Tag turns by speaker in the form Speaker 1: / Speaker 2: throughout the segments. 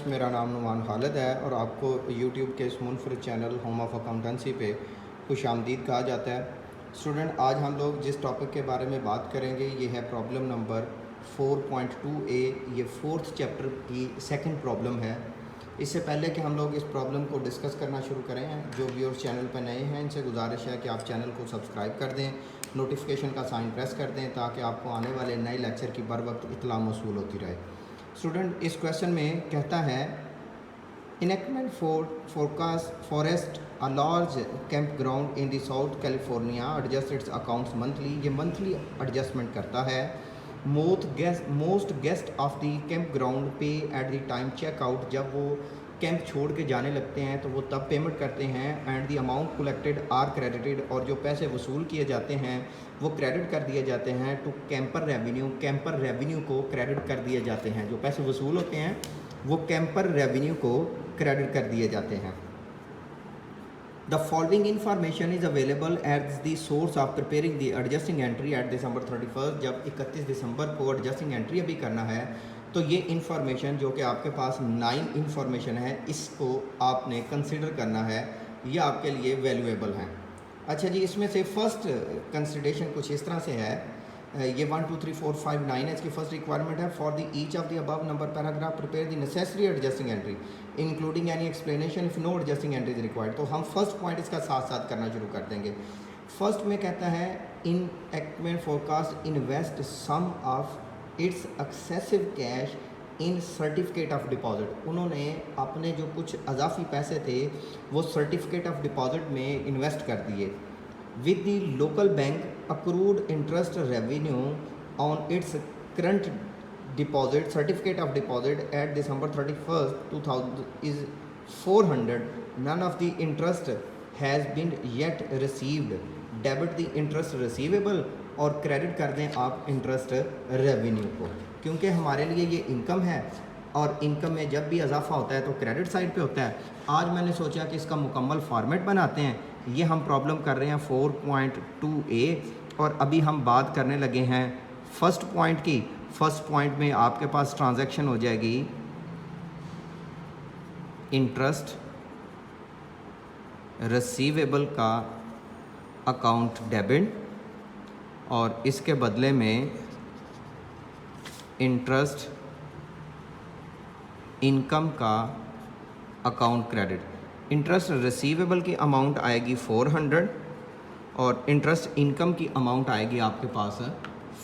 Speaker 1: Students, मेरा नाम नुमान खालिद है और आपको यूट्यूब के इस मुनफरद चैनल होम ऑफ अकाउंटेंसी पे खुश आमदीद कहा जाता है। स्टूडेंट, आज हम लोग जिस टॉपिक के बारे में बात करेंगे ये है प्रॉब्लम नंबर 4.2a। ये फोर्थ चैप्टर की सेकंड प्रॉब्लम है। इससे पहले कि हम लोग इस प्रॉब्लम को डिस्कस करना शुरू करें, जो व्यूअर्स चैनल पर नए हैं इनसे गुजारिश है कि आप चैनल को सब्सक्राइब कर दें, नोटिफिकेशन का साइन प्रेस कर दें ताकि आपको आने वाले नए लेक्चर की बर वक्त इतला मौसूल होती रहे। स्टूडेंट, इस क्वेश्चन में कहता है enactment forecast forest a large cap ground in the south California adjust its accounts monthly. ये मंथली एडजस्टमेंट करता है। Most guest of the camp ground पे एट द टाइम चेकआउट। जब वो कैंप छोड़ के जाने लगते हैं तो वो तब पेमेंट करते हैं। And the amount collected are credited, और जो पैसे वसूल किए जाते हैं वो क्रेडिट कर दिए जाते हैं to camper revenue. Camper revenue को क्रेडिट कर दिए जाते हैं। जो पैसे वसूल होते हैं वो कैंपर रेवेन्यू को क्रेडिट कर दिए जाते हैं। The following information is available at the source of preparing the adjusting entry at December 31। जब 31 दिसंबर को एडजस्टिंग एंट्री अभी करना है तो ये इन्फॉर्मेशन जो कि आपके पास 9 इन्फॉर्मेशन है, इसको आपने कंसिडर करना है, ये आपके लिए वैल्यूएबल हैं। अच्छा जी, इसमें से फर्स्ट कंसिडरेशन कुछ इस तरह से है। ये 1 2 3 4 5 9 है। इसकी फर्स्ट रिक्वायरमेंट है for the each of the above number paragraph prepare the necessary adjusting entry including any explanation if no adjusting entry is required. तो हम फर्स्ट पॉइंट इसका साथ साथ करना शुरू कर देंगे। फर्स्ट में कहता है इन एक्टमेंट forecast invest some of its excessive cash in certificate of deposit. उन्होंने अपने जो कुछ अजाफी पैसे थे वो सर्टिफिकेट ऑफ डिपॉजिट में इन्वेस्ट कर दिए। With the local bank accrued interest revenue on its current deposit certificate of deposit at December 31 2000 is 400। None of the interest has been yet received. Debit the interest receivable और credit कर दें आप interest revenue को, क्योंकि हमारे लिए ये income है और इनकम में जब भी इजाफा होता है तो क्रेडिट साइड पे होता है। आज मैंने सोचा कि इसका मुकम्मल फॉर्मेट बनाते हैं। ये हम प्रॉब्लम कर रहे हैं 4.2a और अभी हम बात करने लगे हैं फर्स्ट पॉइंट की। फर्स्ट पॉइंट में आपके पास ट्रांजैक्शन हो जाएगी इंटरेस्ट रिसीवेबल का अकाउंट डेबिट और इसके बदले में इंटरेस्ट इनकम का अकाउंट क्रेडिट। इंटरेस्ट रिसीवेबल की अमाउंट आएगी 400 और इंटरेस्ट इनकम की अमाउंट आएगी आपके पास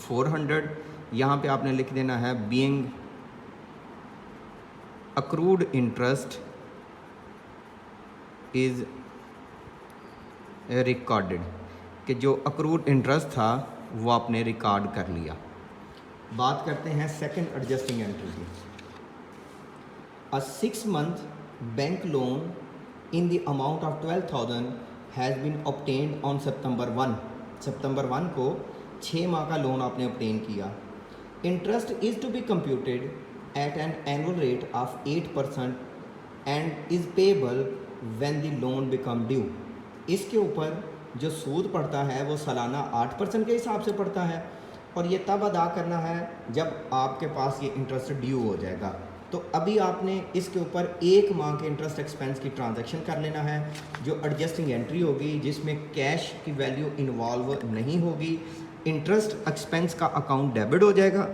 Speaker 1: 400। यहाँ पे आपने लिख देना है being accrued interest is recorded, कि जो अक्रूड इंटरेस्ट था वो आपने रिकॉर्ड कर लिया। बात करते हैं सेकंड एडजस्टिंग एंट्री की। A 6 month bank loan in the amount of 12,000 has been obtained on September 1। सितंबर 1 को 6 माह का लोन आपने ऑब्टेन किया। Interest is to be computed at an annual rate of 8% and is payable when the loan become due. इसके ऊपर जो सूद पड़ता है वो सालाना 8% के हिसाब से पड़ता है और ये तब अदा करना है जब आपके पास ये इंटरेस्ट ड्यू हो जाएगा। तो अभी आपने इसके ऊपर 1 माह के इंटरेस्ट एक्सपेंस की ट्रांजैक्शन कर लेना है, जो एडजस्टिंग एंट्री होगी जिसमें कैश की वैल्यू इन्वॉल्व नहीं होगी। इंटरेस्ट एक्सपेंस का अकाउंट डेबिट हो जाएगा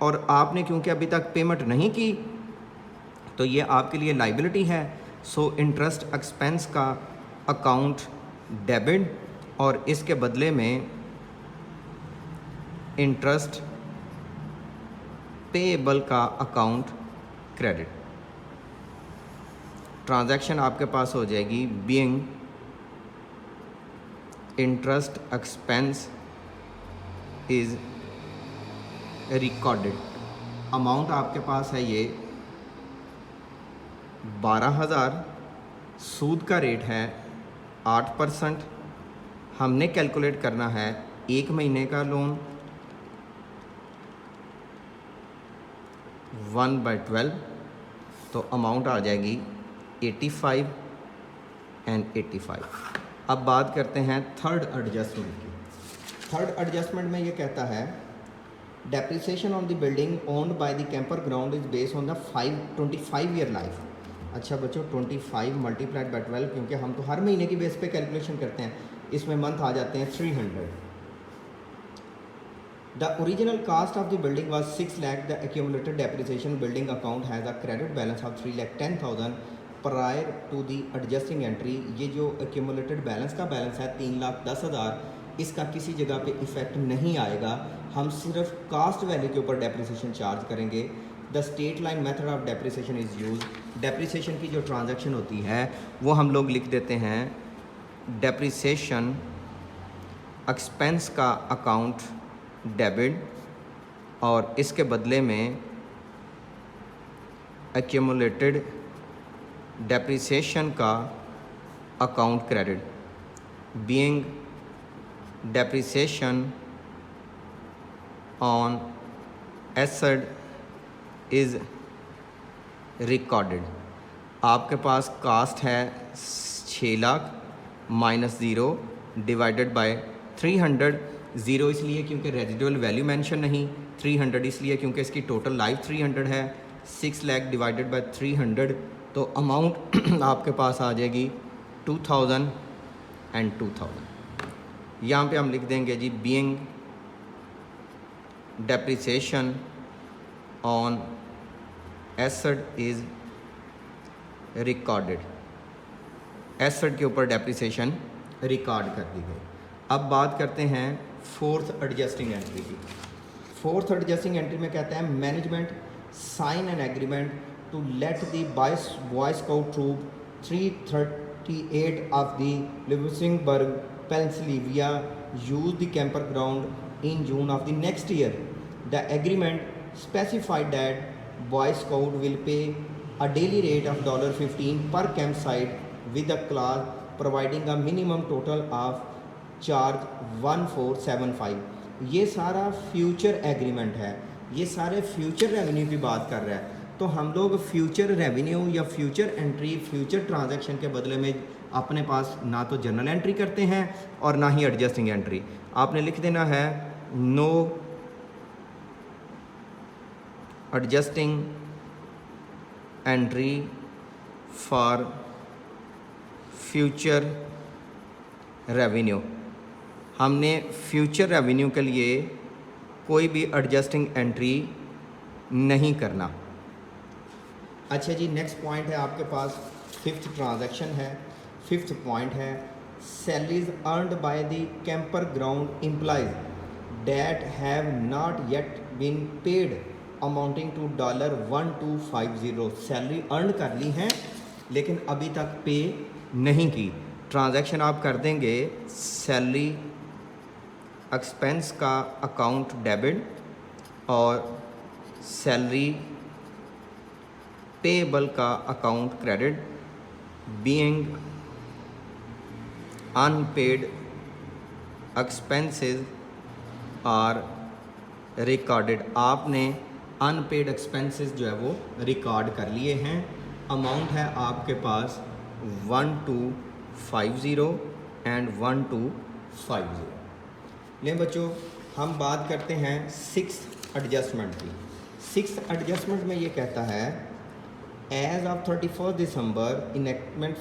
Speaker 1: और आपने क्योंकि अभी तक पेमेंट नहीं की तो ये आपके लिए लाइबिलिटी है। सो इंटरेस्ट एक्सपेंस का अकाउंट डेबिट और इसके बदले में इंटरेस्ट पेएबल का अकाउंट क्रेडिट। ट्रांजैक्शन आपके पास हो जाएगी being interest expense is recorded. Amount आपके पास है ये 12,000। सूद का रेट है 8%। हमने कैलकुलेट करना है 1 महीने का लोन 1/12, तो अमाउंट आ जाएगी 85 एंड 85। अब बात करते हैं थर्ड एडजस्टमेंट की। थर्ड एडजस्टमेंट में ये कहता है depreciation on the building owned by the camper ground is based on the 25 year life. अच्छा बच्चों 25 मल्टीप्लाइड बाई 12, क्योंकि हम तो हर महीने की बेस पे कैलकुलेशन करते हैं, इसमें मंथ आ जाते हैं 300। The original cost of the building was 6 lakh. The accumulated depreciation building account has a credit balance of 3,10,000 prior to the adjusting entry। ये जो accumulated balance का बैलेंस है 3,10,000, इसका किसी जगह पे इफेक्ट नहीं आएगा, हम सिर्फ कास्ट वैल्यू के ऊपर डेप्रिसिएशन चार्ज करेंगे। The state line method of depreciation is use. Depreciation की जो ट्रांजैक्शन होती है वो हम लोग लिख देते हैं डेप्रिसिएशन एक्सपेंस का अकाउंट डेबिट, और इसके बदले में एक्यूमुलेटेड डेप्रिसिएशन का account credit, being depreciation on asset is recorded. आपके पास कास्ट है 6 lakh minus zero divided by 300। Zero इसलिए क्योंकि रेजिडुअल वैल्यू मेंशन नहीं, 300 इसलिए क्योंकि इसकी टोटल लाइफ 300 है। 6 लाख डिवाइडेड बाय 300, तो अमाउंट आपके पास आ जाएगी 2000 एंड 2000। यहाँ पे हम लिख देंगे जी being depreciation on asset is recorded. Asset के ऊपर डेप्रिसिएशन रिकॉर्ड कर दी गई। अब बात करते हैं फोर्थ एडजस्टिंग एंट्री की। फोर्थ एडजस्टिंग एंट्री में कहता है management sign an agreement to let the boy scout troop 338 of the Livingsburg Pennsylvania use the camper ground in June of the next year. The agreement specified that boy scout will pay a daily rate of $15 per campsite with a clause providing a minimum total of charge 1475। ये सारा future agreement है, ये सारे future revenue की बात कर रहा है। तो हम लोग फ्यूचर रेवेन्यू या फ्यूचर एंट्री, फ्यूचर ट्रांजैक्शन के बदले में अपने पास ना तो जर्नल एंट्री करते हैं और ना ही एडजस्टिंग एंट्री। आपने लिख देना है no adjusting entry for future revenue. हमने फ्यूचर रेवेन्यू के लिए कोई भी एडजस्टिंग एंट्री नहीं करना। अच्छा जी, नेक्स्ट पॉइंट है आपके पास, फिफ्थ ट्रांजैक्शन है। फिफ्थ पॉइंट है salaries earned by the camper ground employees that have not yet been paid amounting to $1250। Salary earn कर ली हैं लेकिन अभी तक पे नहीं की। ट्रांजैक्शन आप कर देंगे सैलरी एक्सपेंस का अकाउंट डेबिट और सैलरी पेएबल का account credit, being unpaid expenses are recorded. आपने अनपेड एक्सपेंसेस जो है वो रिकॉर्ड कर लिए हैं। अमाउंट है आपके पास 1250 एंड 1250। लें बच्चों, हम बात करते हैं सिक्स्थ एडजस्टमेंट की। सिक्स्थ एडजस्टमेंट में ये कहता है as of 31 December enactment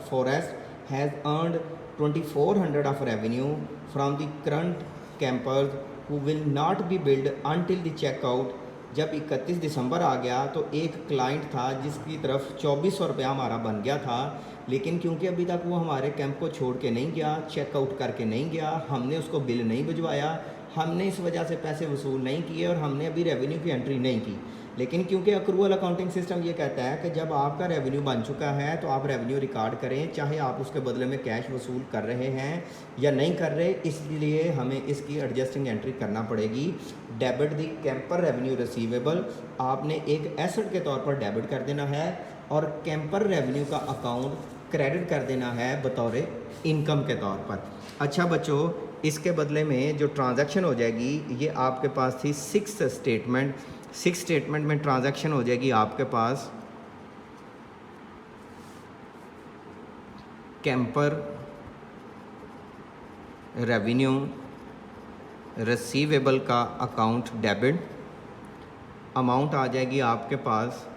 Speaker 1: forest has earned 2400 of revenue from the current campers who will not be billed until the checkout। जब 31 दिसंबर आ गया तो एक क्लाइंट था जिसकी तरफ 2400 रुपया हमारा बन गया था, लेकिन क्योंकि अभी तक वो हमारे कैंप को छोड़ के नहीं गया, चेकआउट करके नहीं गया, हमने उसको बिल नहीं भिजवाया, हमने इस वजह से पैसे वसूल नहीं किए और हमने अभी रेवेन्यू की एंट्री नहीं की। लेकिन क्योंकि अक्रूवल अकाउंटिंग सिस्टम ये कहता है कि जब आपका रेवेन्यू बन चुका है तो आप रेवेन्यू रिकॉर्ड करें, चाहे आप उसके बदले में कैश वसूल कर रहे हैं या नहीं कर रहे, इसलिए हमें इसकी एडजस्टिंग एंट्री करना पड़ेगी। Debit the camper revenue receivable, आपने एक एसेट के तौर पर डेबिट कर देना है और कैंपर रेवेन्यू का अकाउंट क्रेडिट कर देना है बतौर इनकम के तौर पर। अच्छा बच्चों, इसके बदले में जो ट्रांजैक्शन हो जाएगी ये आपके पास थी सिक्स्थ स्टेटमेंट। सिक्स स्टेटमेंट में ट्रांजैक्शन हो जाएगी आपके पास कैंपर रेवेन्यू रिसीवेबल का अकाउंट डेबिट, अमाउंट आ जाएगी आपके पास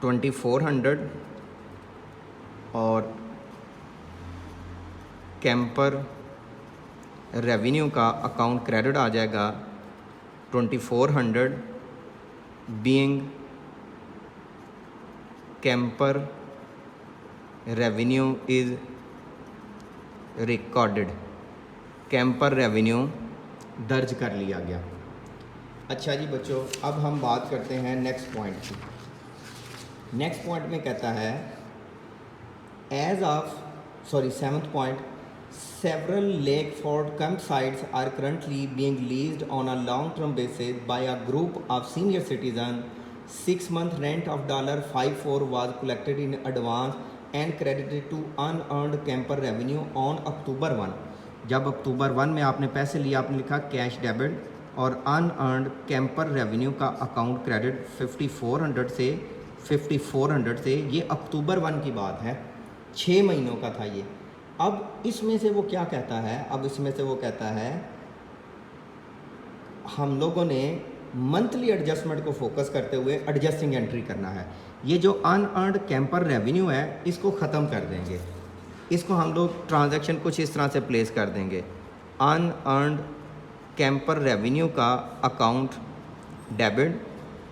Speaker 1: 2400 और कैंपर रेवेन्यू का अकाउंट क्रेडिट आ जाएगा 2400 being camper revenue is recorded, camper revenue दर्ज कर लिया गया। अच्छा जी बच्चों, अब हम बात करते हैं नेक्स्ट पॉइंट की। नेक्स्ट पॉइंट में कहता है seventh point, several Lake Fort camp sites are currently being leased on a long term basis by a group of senior citizen. 6 month rent of $54 was collected in advance and credited to unearned camper revenue on October 1। जब अक्टूबर 1 में आपने पैसे लिए, आपने लिखा cash debit और unearned camper revenue का account credit 5400 से, ये अक्टूबर 1 की बात है, 6 महीनों का था ये। अब इसमें से वो क्या कहता है, हम लोगों ने मंथली एडजस्टमेंट को फोकस करते हुए एडजस्टिंग एंट्री करना है। ये जो अनअर्नड कैंपर रेवेन्यू है इसको ख़त्म कर देंगे, इसको हम लोग ट्रांजैक्शन कुछ इस तरह से प्लेस कर देंगे। अनअर्नड कैंपर रेवेन्यू का अकाउंट डेबिट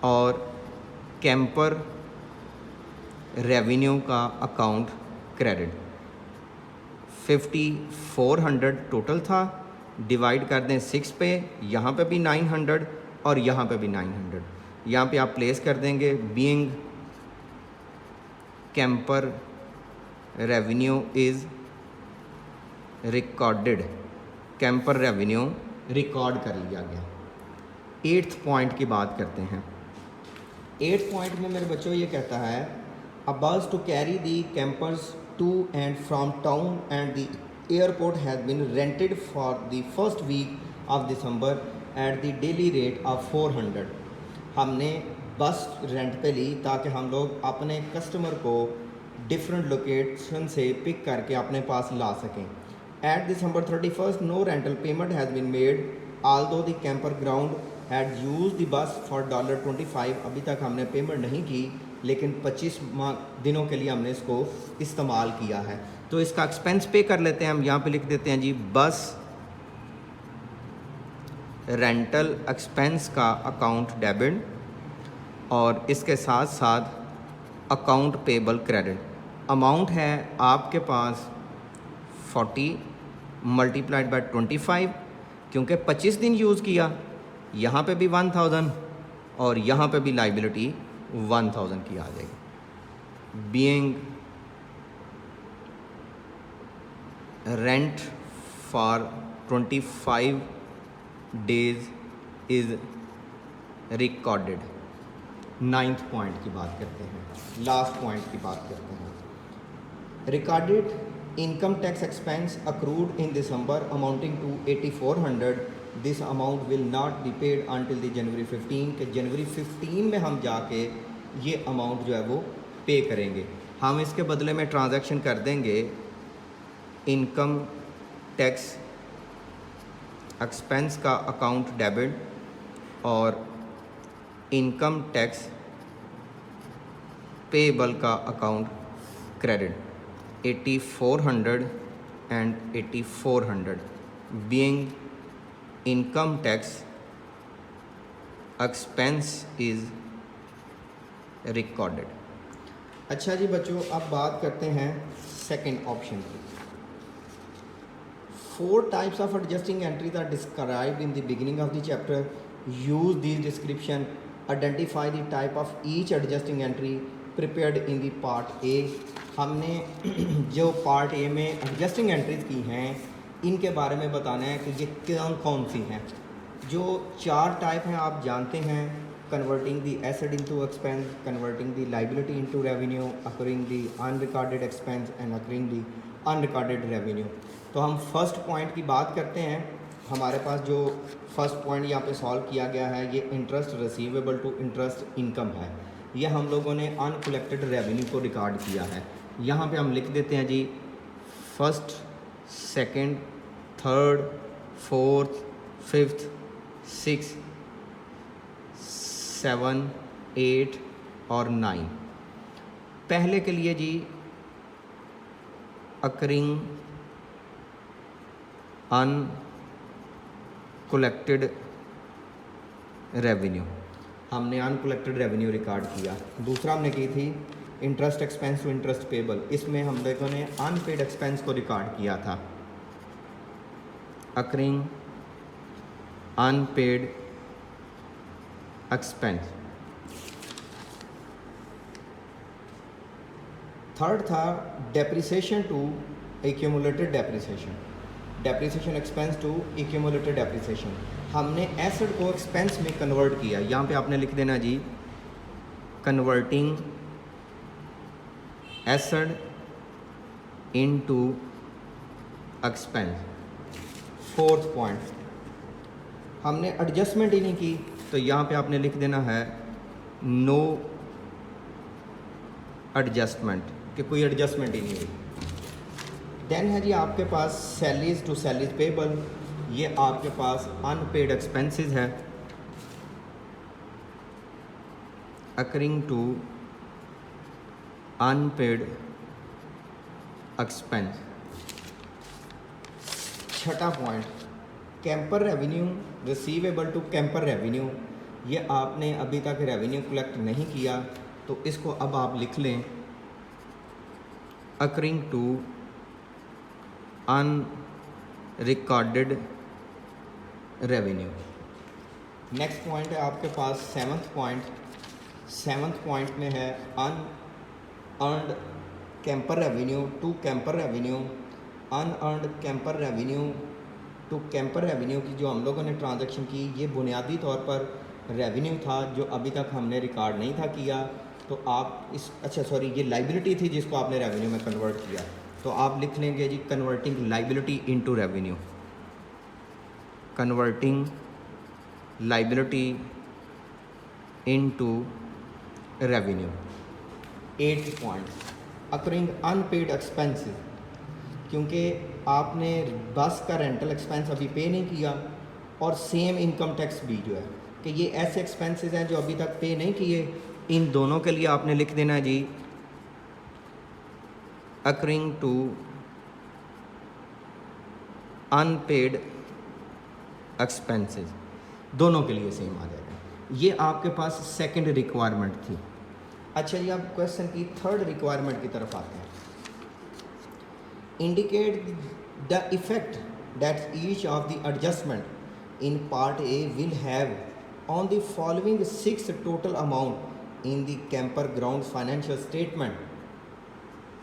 Speaker 1: और कैंपर रेवेन्यू का अकाउंट क्रेडिट। 5400 टोटल था, डिवाइड कर दें 6 पे, यहाँ पे भी 900 और यहाँ पे भी 900, यहाँ पे आप प्लेस कर देंगे being camper revenue is recorded, camper revenue record कर लिया गया। 8th पॉइंट की बात करते हैं। 8th पॉइंट में मेरे बच्चों ये कहता है a bus to carry the campers to and from town and the airport has been rented for the first week of December at the daily rate of 400। हमने बस रेंट पे ली ताकि हम लोग अपने कस्टमर को डिफरेंट लोकेशन से pick करके अपने पास ला सकें। At December 31st no rental payment has been made although the camper ground had use the bus for $25। अभी तक हमने पेमेंट नहीं की, लेकिन 25 दिनों के लिए हमने इसको इस्तेमाल किया है। तो इसका एक्सपेंस पे कर लेते हैं हम, यहाँ पे लिख देते हैं जी बस रेंटल एक्सपेंस का अकाउंट डेबिट और इसके साथ साथ अकाउंट पेबल क्रेडिट। अमाउंट है आपके पास 40 मल्टीप्लाइड बाय 25, क्योंकि 25 दिन यूज़ किया, यहाँ पे भी 1000 और यहाँ पे भी लाइबिलिटी 1000 की आ जाएगी। Being rent for 25 days is recorded. 9th point की बात करते हैं, लास्ट पॉइंट की बात करते हैं। Recorded income tax expense accrued in December amounting to 8400। This amount will not be paid until the January 15 के January 15 में हम जाके ये अमाउंट जो है वो पे करेंगे। हम इसके बदले में ट्रांजैक्शन कर देंगे इनकम टैक्स एक्सपेंस का अकाउंट डेबिट और इनकम टैक्स पेबल का account credit. 8400 and 8400 being income tax expense is recorded। अच्छा जी बच्चों, अब बात करते हैं सेकंड ऑप्शन की। 4 types of adjusting entries are described in the beginning of the chapter. Use these description, identify the type of each adjusting entry prepared in the part A। हमने जो part A में adjusting entries की हैं इनके बारे में बताना है कि ये कौन सी हैं। जो 4 टाइप हैं आप जानते हैं, converting the asset into expense, converting the liability into revenue, occurring the unrecorded expense and occurring the unrecorded revenue. तो हम फर्स्ट पॉइंट की बात करते हैं। हमारे पास जो फर्स्ट पॉइंट यहाँ पे सॉल्व किया गया है ये interest receivable to interest income है। ये हम लोगों ने अनकलेक्टेड रेवेन्यू को रिकॉर्ड किया है। यहाँ पे हम लिख देते हैं जी first second, third, fourth, fifth, six, 7, 8 और 9। पहले के लिए जी अकरिंग अनकलेक्टेड रेवेन्यू, हमने अनकलेक्टेड रेवेन्यू रिकॉर्ड किया। दूसरा हमने की थी interest expense to interest payable, इसमें हम लोगों ने अनपेड एक्सपेंस को रिकॉर्ड किया था। Accruing unpaid expense. थर्ड था depreciation to accumulated depreciation, depreciation expense to accumulated depreciation. हमने एसेट को एक्सपेंस में कन्वर्ट किया। यहाँ पे आपने लिख देना जी converting asset into expense. Fourth point, हमने एडजस्टमेंट ही नहीं की, तो यहाँ पे आपने लिख देना है नो एडजस्टमेंट, कि कोई एडजस्टमेंट ही नहीं हुई। देन है जी आपके पास सैलरीज टू सैलरीज पेबल, ये आपके पास अनपेड एक्सपेंसेस है अकरिंग टू अनपेड एक्सपेंस। छठा point, camper revenue receivable to camper revenue, ये आपने अभी तक रेवेन्यू कलेक्ट नहीं किया, तो इसको अब आप लिख लें accruing to unrecorded revenue. Next point है आपके पास सेवन्थ पॉइंट। सेवन्थ पॉइंट में है unearned camper revenue to camper revenue. Unearned camper revenue to camper revenue की जो हम लोगों ने ट्रांजैक्शन की, ये बुनियादी तौर पर रेवेन्यू था जो अभी तक हमने रिकॉर्ड नहीं था किया, तो आप इस ये लाइबिलिटी थी जिसको आपने रेवेन्यू में कन्वर्ट किया, तो आप लिख लेंगे जी converting liability into revenue, converting liability into revenue. Eighth point, accruing unpaid expenses, क्योंकि आपने बस का रेंटल एक्सपेंस अभी पे नहीं किया और सेम इनकम टैक्स भी जो है कि ये ऐसे एक्सपेंसेस हैं जो अभी तक पे नहीं किए, इन दोनों के लिए आपने लिख देना है जी अकरिंग टू अनपेड एक्सपेंसेस, दोनों के लिए सेम आ जाएगा। ये आपके पास सेकंड रिक्वायरमेंट थी। अच्छा जी, अब क्वेश्चन की थर्ड रिक्वायरमेंट की तरफ आते हैं। Indicate the effect that each of the adjustment in part A will have on the following 6 total amount in the camper grounds financial statement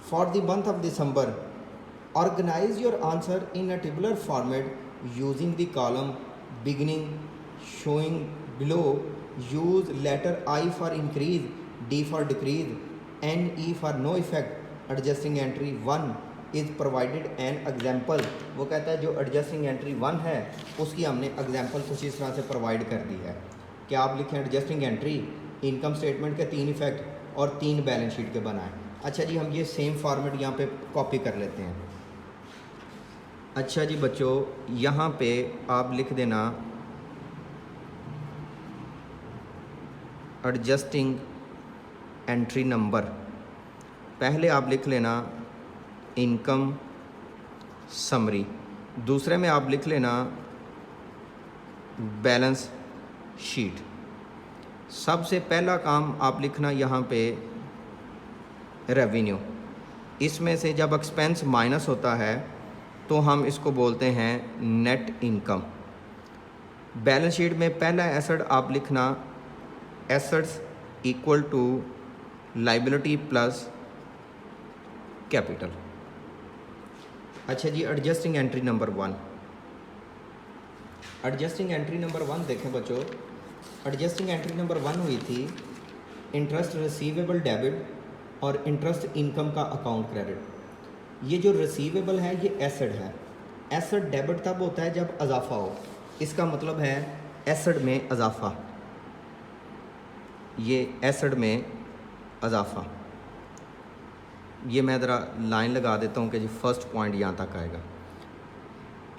Speaker 1: for the month of December. Organize your answer in a tabular format using the column beginning showing below. Use letter I for increase, D for decrease, and E for no effect. Adjusting entry 1 is provided an example. वो कहता है जो adjusting entry 1 है उसकी हमने example कुछ इस तरह से provide कर दी है कि आप लिखें adjusting entry इनकम स्टेटमेंट के 3 इफेक्ट और 3 बैलेंस शीट के बनाएं। अच्छा जी, हम ये सेम फॉर्मेट यहाँ पे कॉपी कर लेते हैं। अच्छा जी बच्चों, यहाँ पे आप लिख देना एडजस्टिंग एंट्री नंबर, पहले आप लिख लेना इनकम समरी, दूसरे में आप लिख लेना बैलेंस शीट। सबसे पहला काम आप लिखना यहाँ पे रेवेन्यू, इसमें से जब एक्सपेंस माइनस होता है तो हम इसको बोलते हैं नेट इनकम। बैलेंस शीट में पहला एसेट आप लिखना assets equal to liability plus capital. अच्छा जी, adjusting entry number 1। Adjusting entry number 1 देखें बच्चों, एडजस्टिंग एंट्री नंबर 1 हुई थी इंटरेस्ट रिसीवेबल डेबिट और इंटरेस्ट इनकम का अकाउंट क्रेडिट। ये जो रिसीवेबल है ये एसेट है। एसेट डेबिट तब होता है जब इजाफा हो, इसका मतलब है एसेट में इजाफा, ये एसेट में इजाफा। ये मैं ज़रा लाइन लगा देता हूँ कि जी फर्स्ट पॉइंट यहाँ तक आएगा।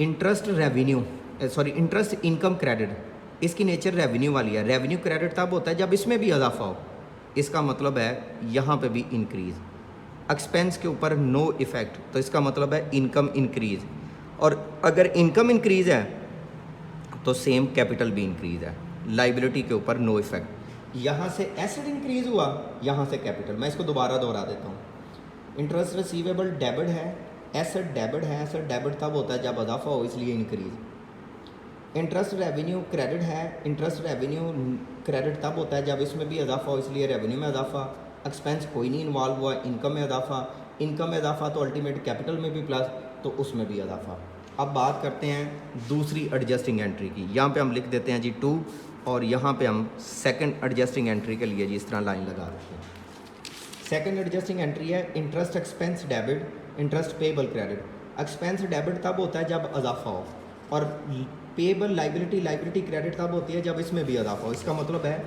Speaker 1: Interest revenue sorry interest income credit, इसकी नेचर रेवेन्यू वाली है। रेवेन्यू क्रेडिट तब होता है जब इसमें भी इजाफा हो, इसका मतलब है यहाँ पे भी इंक्रीज़। एक्सपेंस के ऊपर नो इफ़ेक्ट, तो इसका मतलब है इनकम इंक्रीज़। और अगर इनकम इंक्रीज़ है तो सेम कैपिटल भी इंक्रीज़ है। लाइबिलिटी के ऊपर नो इफ़ेक्ट। यहाँ से एसेट इंक्रीज़ हुआ, यहाँ से कैपिटल। मैं इसको दोबारा दोहरा देता हूँ। इंटरेस्ट रिसीवेबल डेबिट है, एसेट डेबिट है। एसेट डेबिट तब होता है जब इजाफा हो, इसलिए इंक्रीज़। इंटरेस्ट रेवेन्यू क्रेडिट है, इंटरेस्ट रेवेन्यू क्रेडिट तब होता है जब इसमें भी इजाफा हो, इसलिए रेवेन्यू में इजाफा। एक्सपेंस कोई नहीं इन्वॉल्व हुआ, इनकम में इजाफा। इनकम में इजाफा तो अल्टीमेट कैपिटल में भी प्लस, तो उसमें भी इजाफा। अब बात करते हैं दूसरी एडजस्टिंग एंट्री की। यहाँ पे हम लिख देते हैं जी 2, और यहाँ पे हम सेकंड एडजस्टिंग एंट्री के लिए जी इस तरह लाइन लगा देते हैं। सेकंड एडजस्टिंग एंट्री है interest expense debit, interest payable credit. Expense debit तब होता है जब इजाफा हो, और पेबल लाइबिलिटी क्रेडिट तब होती है जब इसमें भी इजाफा हो। इसका मतलब है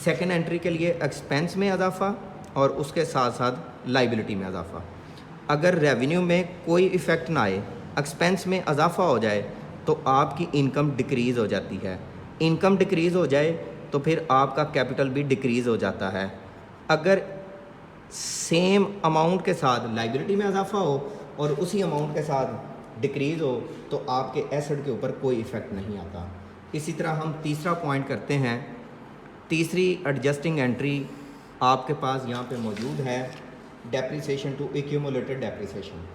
Speaker 1: सेकंड एंट्री के लिए एक्सपेंस में इजाफा और उसके साथ साथ लाइबिलिटी में इजाफा। अगर रेवेन्यू में कोई इफ़ेक्ट ना आए, एक्सपेंस में इजाफा हो जाए, तो आपकी इनकम डिक्रीज़ हो जाती है। इनकम डिक्रीज़ हो जाए तो फिर आपका कैपिटल भी डिक्रीज़ हो जाता है। अगर सेम अमाउंट के साथ लाइबिलिटी में इजाफा हो और उसी अमाउंट के साथ डिक्रीज़ हो, तो आपके एसेट के ऊपर कोई इफ़ेक्ट नहीं आता। इसी तरह हम तीसरा पॉइंट करते हैं। तीसरी एडजस्टिंग एंट्री आपके पास यहाँ पे मौजूद है, डेप्रिसिएशन टू एक्यूमुलेटेड डेप्रिसिएशन।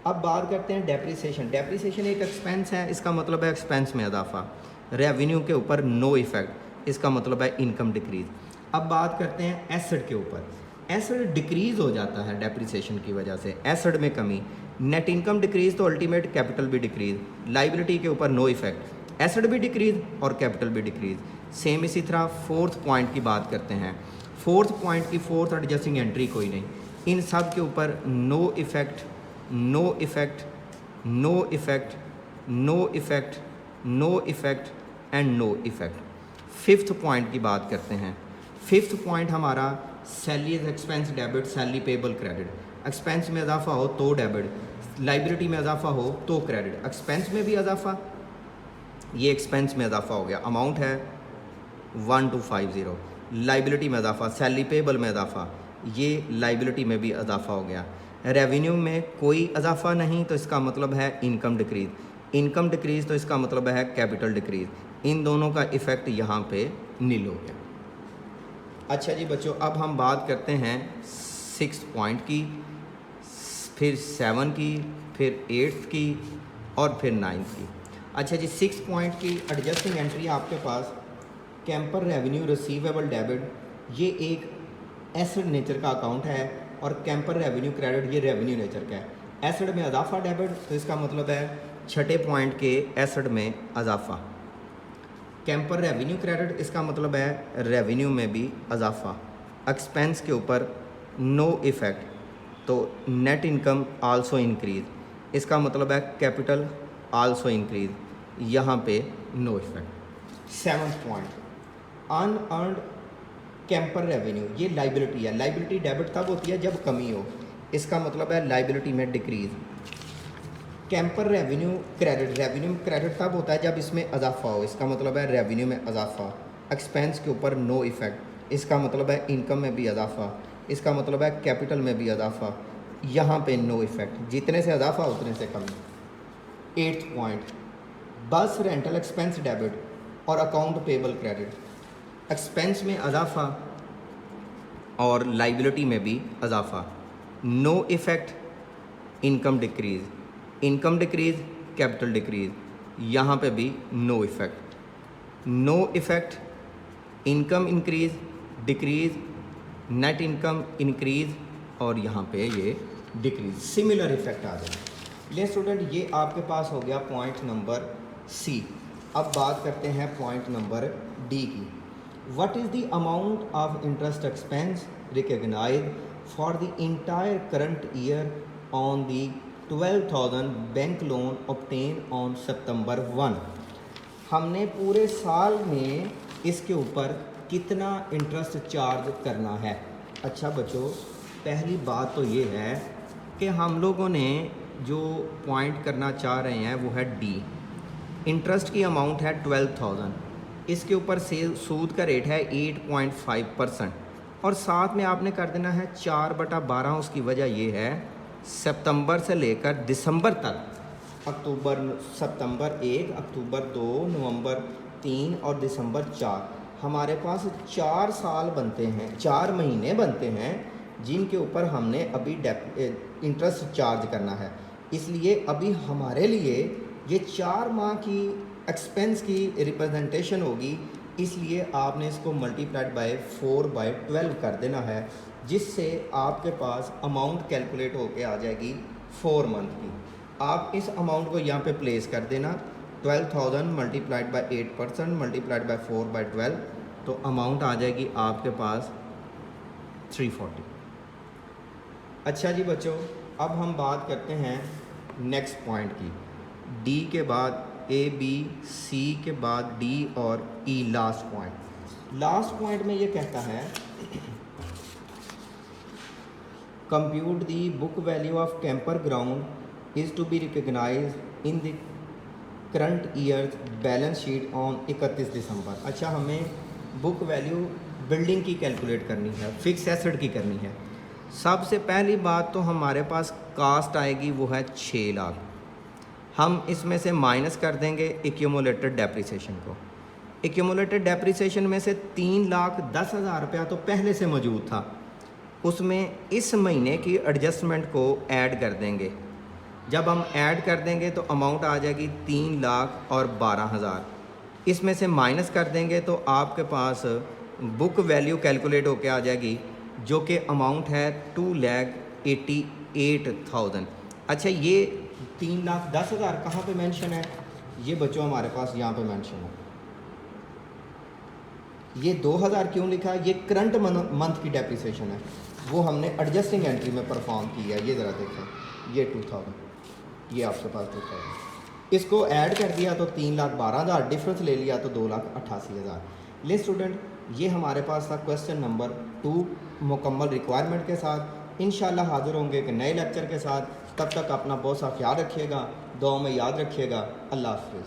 Speaker 1: अब बात करते हैं डेप्रिसिएशन। डेप्रिसिएशन एक एक्सपेंस है, इसका मतलब है एक्सपेंस में इजाफा। रेवेन्यू के ऊपर नो इफ़ेक्ट, इसका मतलब है इनकम डिक्रीज़। अब बात करते हैं एसेट के ऊपर। एसेट डिक्रीज़ हो जाता है डेप्रिसिएशन की वजह से, एसेट में कमी। नेट इनकम डिक्रीज़ तो अल्टीमेट कैपिटल भी डिक्रीज़। लाइबिलिटी के ऊपर नो इफ़ेक्ट, एसेट भी डिक्रीज़ और कैपिटल भी डिक्रीज़। सेम इसी तरह फोर्थ पॉइंट की बात करते हैं। फोर्थ पॉइंट की फोर्थ एडजस्टिंग एंट्री कोई नहीं, इन सब के ऊपर no effect, no effect, no effect, no effect, no effect and no effect. Fifth point की बात करते हैं। फिफ्थ पॉइंट हमारा salary expense debit, salary payable credit. Expense में इजाफा हो तो डेबिट, लाइबिलिटी में इजाफा हो तो क्रेडिट। एक्सपेंस में भी इजाफा, ये एक्सपेंस में इजाफा हो गया, अमाउंट है 1250। लाइबिलिटी में इजाफा, सैलरी पेबल में इजाफा, ये लाइबिलिटी में भी इजाफा हो गया। रेवेन्यू में कोई इजाफा नहीं, तो इसका मतलब है इनकम डिक्रीज़। इनकम डिक्रीज़ तो इसका मतलब है कैपिटल डिक्रीज़। इन दोनों का इफ़ेक्ट यहाँ पे नील हो गया। अच्छा जी बच्चों, अब हम बात करते हैं 6 पॉइंट की, फिर 7 की, फिर 8 की और फिर 9 की। अच्छा जी, 6 पॉइंट की एडजस्टिंग एंट्री आपके पास कैंपर रेवेन्यू रिसीवेबल डेबिट, ये एक एसेट नेचर का अकाउंट है, और कैंपर रेवेन्यू क्रेडिट ये रेवेन्यू नेचर का है। एसेट में इजाफा डेबिट, तो इसका मतलब है छठे पॉइंट के एसेट में इजाफा। कैंपर रेवेन्यू क्रेडिट, इसका मतलब है रेवेन्यू में भी इजाफा। एक्सपेंस के ऊपर नो इफ़ेक्ट, तो नेट इनकम आल्सो इंक्रीज, इसका मतलब है कैपिटल आल्सो इंक्रीज, यहाँ पे no effect. 7th point unearned camper revenue, ये लाइबिलिटी है। लाइबिलिटी डेबिट तब होती है जब कमी हो, इसका मतलब है लाइबिलिटी में decrease. Camper revenue credit, revenue में क्रेडिट तब होता है जब इसमें इजाफा हो, इसका मतलब है रेवेन्यू में इजाफा। एक्सपेंस के ऊपर नो इफ़ेक्ट, इसका मतलब है इनकम में भी इजाफा, इसका मतलब है कैपिटल में भी इजाफा, यहाँ पे नो इफ़ेक्ट, जितने से इजाफा उतने से कमी। 8th point bus rental expense debit और अकाउंट पेबल क्रेडिट। एक्सपेंस में इजाफा और लाइबिलिटी में भी इजाफा। No effect, income decrease, income decrease, capital decrease, यहाँ पे भी no effect. No effect, income increase, decrease, net income increase, और यहाँ पे ये डिक्रीज़। सिमिलर इफ़ेक्ट आ जाए। ले स्टूडेंट, ये आपके पास हो गया पॉइंट नंबर सी। अब बात करते हैं पॉइंट नंबर डी की। What is the amount of interest expense recognized for the entire current year on the 12,000 bank loan obtained on September 1? हमने पूरे साल में इसके ऊपर कितना इंटरेस्ट चार्ज करना है। अच्छा बच्चों, पहली बात तो ये है कि हम लोगों ने जो पॉइंट करना चाह रहे हैं वो है डी। इंटरेस्ट की अमाउंट है 12,000, इसके ऊपर से सूद का रेट है 8.5% और साथ में आपने कर देना है 4/12। उसकी वजह ये है सितंबर से लेकर दिसंबर तक, सितंबर 1, अक्टूबर 2, नवंबर 3 और दिसंबर 4, हमारे पास 4 साल बनते हैं, 4 महीने बनते हैं जिनके ऊपर हमने अभी इंटरेस्ट चार्ज करना है। इसलिए अभी हमारे लिए ये 4 माह की एक्सपेंस की रिप्रेजेंटेशन होगी, इसलिए आपने इसको मल्टीप्लाइड बाय 4/12 कर देना है, जिससे आपके पास अमाउंट कैलकुलेट होके आ जाएगी 4 मंथ की। आप इस अमाउंट को यहाँ पे प्लेस कर देना, 12,000 मल्टीप्लाइड बाय 8% मल्टीप्लाइड बाय 4/12, तो अमाउंट आ जाएगी आपके पास 340। अच्छा जी बच्चों, अब हम बात करते हैं नेक्स्ट पॉइंट की। डी के बाद ए, बी, सी के बाद डी और E last point. Last point में ये कहता है compute the book value of camper ground is to be recognize in the current year balance sheet on 31 December. अच्छा, हमें बुक वैल्यू बिल्डिंग की कैलकुलेट करनी है, फिक्स एसेट की करनी है। सबसे पहली बात तो हमारे पास कास्ट आएगी, वो है 6 लाख। हम इसमें से माइनस कर देंगे एक्यूमुलेटेड डेप्रिसिएशन को। एक्यूमुलेटेड डेप्रिसिएशन में से 3,10,000 रुपया तो पहले से मौजूद था, उसमें इस महीने की एडजस्टमेंट को ऐड कर देंगे। जब हम ऐड कर देंगे तो अमाउंट आ जाएगी 3,12,000। इसमें से माइनस कर देंगे तो आपके पास बुक वैल्यू कैलकुलेट होके आ जाएगी, जो कि अमाउंट है 2,88,000। अच्छा, ये 3,10,000 कहाँ पे मेंशन है? ये बच्चों हमारे पास यहाँ पे मेंशन है। ये 2,000 क्यों लिखा है? ये करंट मंथ की डेप्रिसिएशन है, वो हमने एडजस्टिंग एंट्री में परफॉर्म की है। ये ज़रा देखें, ये 2,000, ये आपके पास 2,000, इसको ऐड कर दिया तो 3,12,000, डिफरेंस ले लिया तो 2,88,000। ले स्टूडेंट, ये हमारे पास था क्वेश्चन नंबर 2 मुकम्मल रिक्वायरमेंट के साथ। इंशाल्लाह हाज़िर होंगे एक नए लेक्चर के साथ। तब तक अपना बहुत सा ख्याल रखिएगा, दुआ में याद रखिएगा। अल्लाह हाफ़िज़।